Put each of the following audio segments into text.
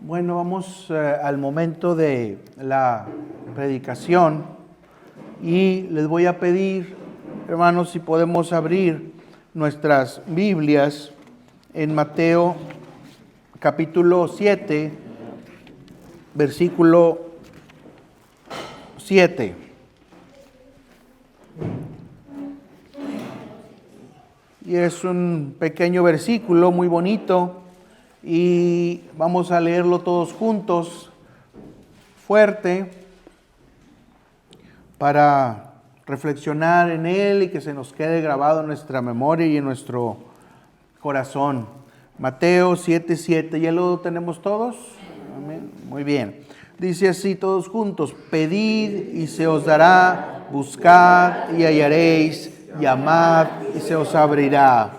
Bueno, vamos al momento de la predicación y les voy a pedir, hermanos, si podemos abrir nuestras Biblias en Mateo capítulo 7, versículo 7. Y es un pequeño versículo muy bonito y vamos a leerlo todos juntos, fuerte, para reflexionar en él y que se nos quede grabado en nuestra memoria y en nuestro corazón. Mateo 7:7, ¿ya lo tenemos todos? Amén. Muy bien. Dice así todos juntos: pedid y se os dará, buscad y hallaréis, llamad y se os abrirá.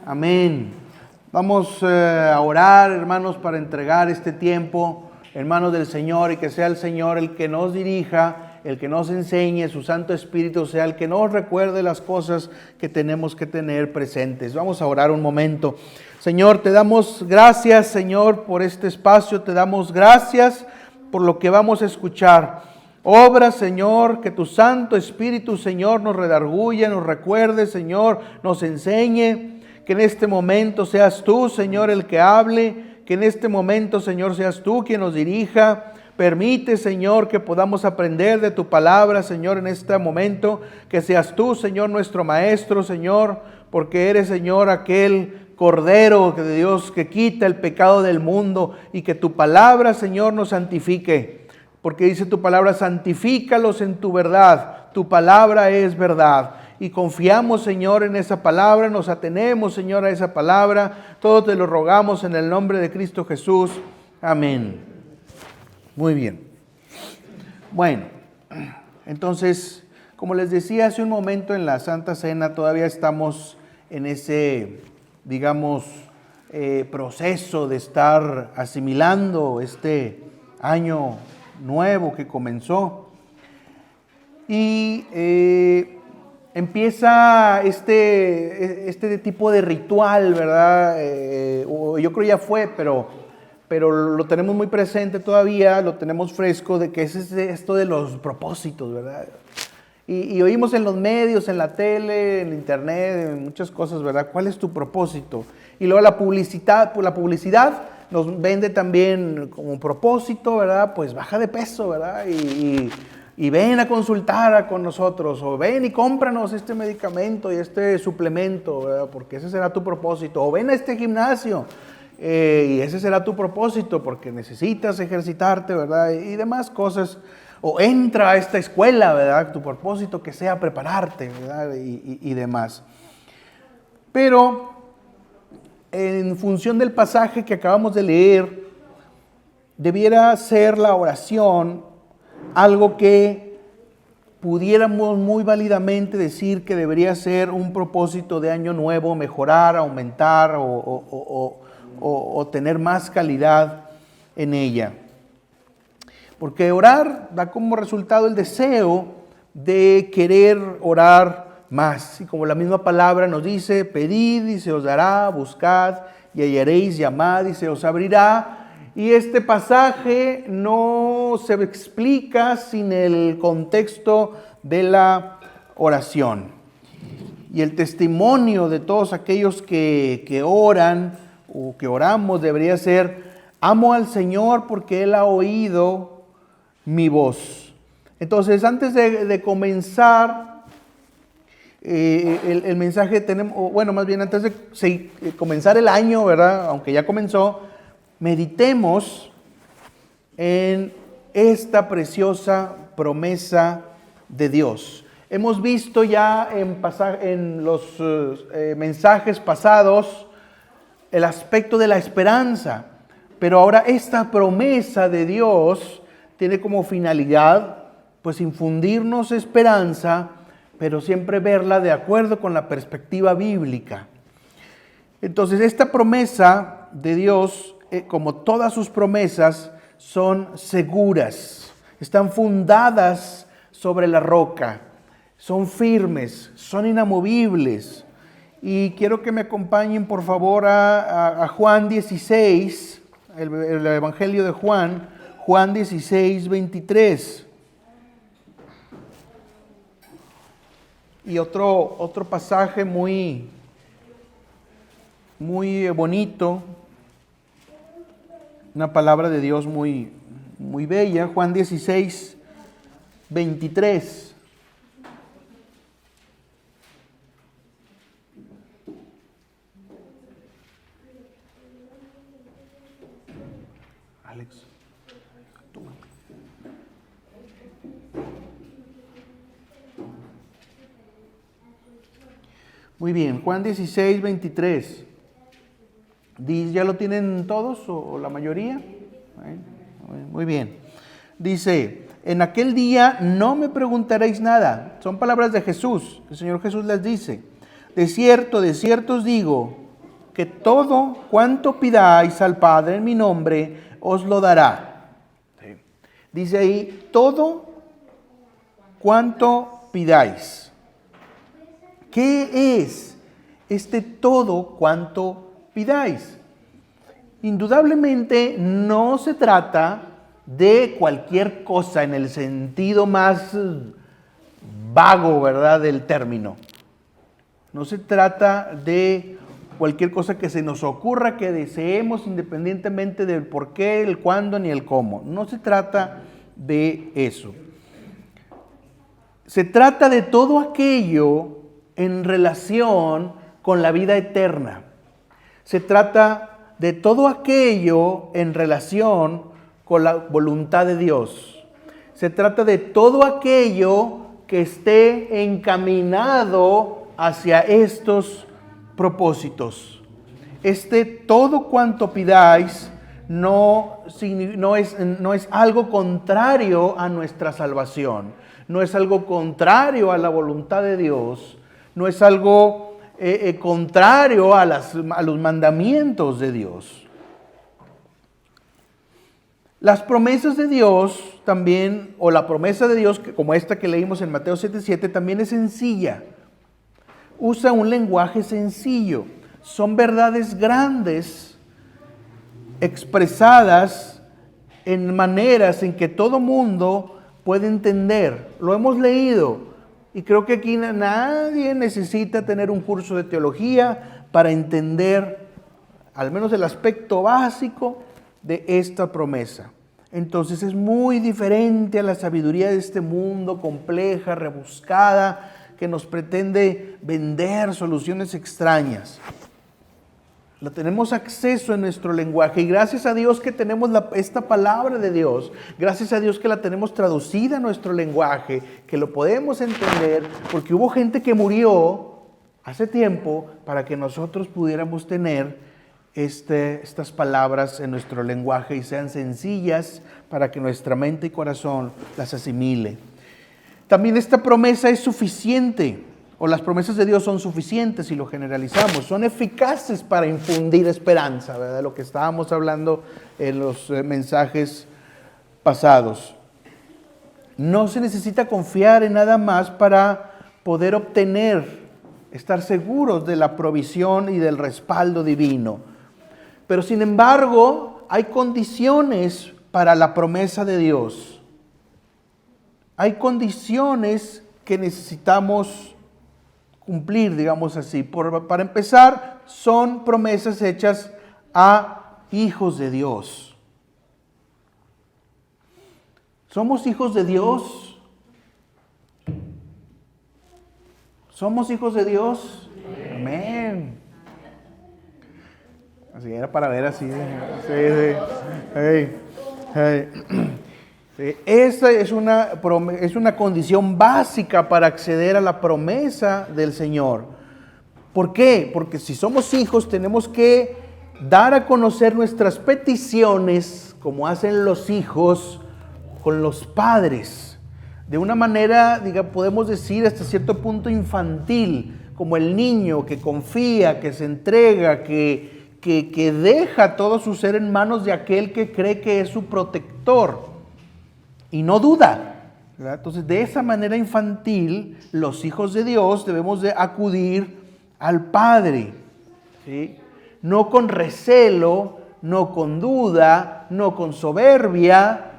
Amén. Vamos a orar, hermanos, para entregar este tiempo en manos del Señor y que sea el Señor el que nos dirija, el que nos enseñe, su Santo Espíritu sea el que nos recuerde las cosas que tenemos que tener presentes. Vamos a orar un momento. Señor, te damos gracias, Señor, por este espacio, te damos gracias por lo que vamos a escuchar. Obra, Señor, que tu Santo Espíritu, Señor, nos redarguya, nos recuerde, Señor, nos enseñe. Que en este momento seas tú, Señor, el que hable. Que en este momento, Señor, seas tú quien nos dirija. Permite, Señor, que podamos aprender de tu palabra, Señor, en este momento. Que seas tú, Señor, nuestro Maestro, Señor, porque eres, Señor, aquel Cordero de Dios que quita el pecado del mundo. Y que tu palabra, Señor, nos santifique. Porque dice tu palabra: santifícalos en tu verdad. Tu palabra es verdad. Y confiamos, Señor, en esa palabra, nos atenemos, Señor, a esa palabra. Todo te lo rogamos en el nombre de Cristo Jesús. Amén. Muy bien. Bueno, entonces, como les decía hace un momento en la Santa Cena, todavía estamos en ese, digamos, proceso de estar asimilando este año nuevo que comenzó. Y empieza este tipo de ritual, ¿verdad? Yo creo ya fue, pero lo tenemos muy presente todavía, lo tenemos fresco, de que es esto de los propósitos, ¿verdad? Y oímos en los medios, en la tele, en internet, en muchas cosas, ¿verdad? ¿Cuál es tu propósito? Y luego la publicidad nos vende también como propósito, ¿verdad? Pues baja de peso, ¿verdad? Y ven a consultar con nosotros, o ven y cómpranos este medicamento y este suplemento, ¿verdad? Porque ese será tu propósito. O ven a este gimnasio y ese será tu propósito porque necesitas ejercitarte, ¿verdad? Y demás cosas. O entra a esta escuela, ¿verdad? Tu propósito que sea prepararte, ¿verdad? Y demás. Pero en función del pasaje que acabamos de leer, debiera ser la oración algo que pudiéramos muy válidamente decir que debería ser un propósito de año nuevo: mejorar, aumentar o tener más calidad en ella. Porque orar da como resultado el deseo de querer orar más. Y como la misma palabra nos dice: pedid y se os dará, buscad y hallaréis, llamad y se os abrirá. Y este pasaje no se explica sin el contexto de la oración. Y el testimonio de todos aquellos que oran o que oramos debería ser: amo al Señor porque Él ha oído mi voz. Entonces, antes de comenzar el mensaje, antes de comenzar el año, ¿verdad? Aunque ya comenzó, meditemos en esta preciosa promesa de Dios. Hemos visto ya en los mensajes pasados el aspecto de la esperanza, pero ahora esta promesa de Dios tiene como finalidad, pues, infundirnos esperanza, pero siempre verla de acuerdo con la perspectiva bíblica. Entonces, esta promesa de Dios, como todas sus promesas, son seguras, están fundadas sobre la roca, son firmes, son inamovibles. Y quiero que me acompañen, por favor, a Juan 16, el Evangelio de Juan, Juan 16, 23. Y otro pasaje muy bonito, una palabra de Dios muy bella, Juan 16, 23. Alex, toma. Muy bien, Juan 16, 23. ¿Ya lo tienen todos o la mayoría? Muy bien. Dice, en aquel día no me preguntaréis nada. Son palabras de Jesús. El Señor Jesús les dice, de cierto os digo, que todo cuanto pidáis al Padre en mi nombre, os lo dará. Sí. Dice ahí, todo cuanto pidáis. ¿Qué es este todo cuanto pidáis? Indudablemente no se trata de cualquier cosa en el sentido más vago, ¿verdad?, del término. No se trata de cualquier cosa que se nos ocurra, que deseemos independientemente del por qué, el cuándo ni el cómo. No se trata de eso. Se trata de todo aquello en relación con la vida eterna. Se trata de todo aquello en relación con la voluntad de Dios. Se trata de todo aquello que esté encaminado hacia estos propósitos. Todo cuanto pidáis no es algo contrario a nuestra salvación, no es algo contrario a la voluntad de Dios, no es algo contrario a los mandamientos de Dios. Las promesas de Dios también, o la promesa de Dios, como esta que leímos en Mateo 7:7, también es sencilla. Usa un lenguaje sencillo. Son verdades grandes expresadas en maneras en que todo mundo puede entender. Lo hemos leído y creo que aquí nadie necesita tener un curso de teología para entender al menos el aspecto básico de esta promesa. Entonces es muy diferente a la sabiduría de este mundo compleja, rebuscada, que nos pretende vender soluciones extrañas. La tenemos acceso en nuestro lenguaje y gracias a Dios que tenemos esta palabra de Dios, gracias a Dios que la tenemos traducida a nuestro lenguaje, que lo podemos entender, porque hubo gente que murió hace tiempo para que nosotros pudiéramos tener estas palabras en nuestro lenguaje y sean sencillas para que nuestra mente y corazón las asimile. También esta promesa es suficiente, o las promesas de Dios son suficientes si lo generalizamos, son eficaces para infundir esperanza, ¿verdad? Lo que estábamos hablando en los mensajes pasados. No se necesita confiar en nada más para poder estar seguros de la provisión y del respaldo divino. Pero sin embargo, hay condiciones para la promesa de Dios. Hay condiciones que necesitamos cumplir, digamos así. Para empezar, son promesas hechas a hijos de Dios. ¿Somos hijos de Dios? ¿Somos hijos de Dios? Amén. Así era para ver así. Esta es una condición básica para acceder a la promesa del Señor. ¿Por qué? Porque si somos hijos tenemos que dar a conocer nuestras peticiones, como hacen los hijos con los padres, de una manera, podemos decir hasta cierto punto infantil, como el niño que confía, que se entrega, que deja todo su ser en manos de aquel que cree que es su protector y no duda, ¿verdad? Entonces, de esa manera infantil, los hijos de Dios debemos de acudir al Padre, ¿sí? No con recelo, no con duda, no con soberbia,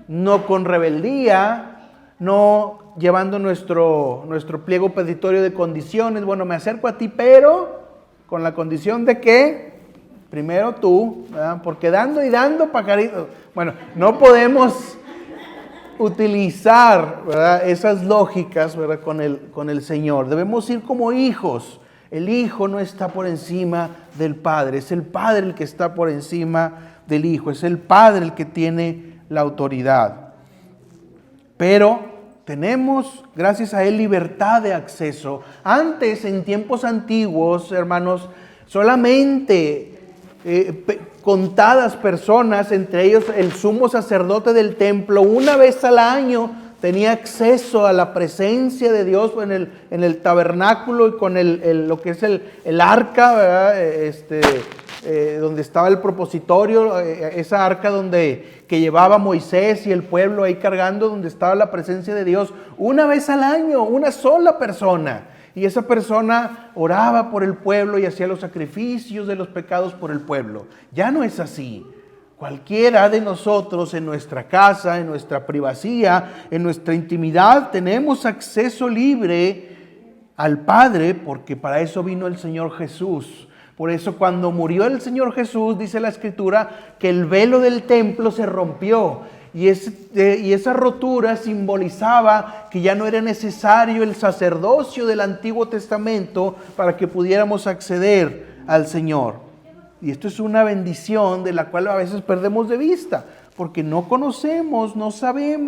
no con rebeldía, no llevando nuestro pliego petitorio de condiciones. Bueno, me acerco a ti, pero con la condición de que primero tú, ¿verdad? Porque dando y dando, pajarito. Bueno, no podemos utilizar, ¿verdad?, esas lógicas, ¿verdad?, con el Señor. Debemos ir como hijos. El Hijo no está por encima del Padre, es el Padre el que está por encima del Hijo, es el Padre el que tiene la autoridad. Pero tenemos, gracias a Él, libertad de acceso. Antes, en tiempos antiguos, hermanos, solamente contadas personas, entre ellos el sumo sacerdote del templo, una vez al año tenía acceso a la presencia de Dios en el tabernáculo y con lo que es el arca, ¿verdad? Donde estaba el propositorio, esa arca que llevaba Moisés y el pueblo ahí cargando, donde estaba la presencia de Dios, una vez al año, una sola persona. Y esa persona oraba por el pueblo y hacía los sacrificios de los pecados por el pueblo. Ya no es así. Cualquiera de nosotros en nuestra casa, en nuestra privacidad, en nuestra intimidad, tenemos acceso libre al Padre, porque para eso vino el Señor Jesús. Por eso cuando murió el Señor Jesús, dice la Escritura, que el velo del templo se rompió. Y esa rotura simbolizaba que ya no era necesario el sacerdocio del Antiguo Testamento para que pudiéramos acceder al Señor. Y esto es una bendición de la cual a veces perdemos de vista, porque no conocemos, no sabemos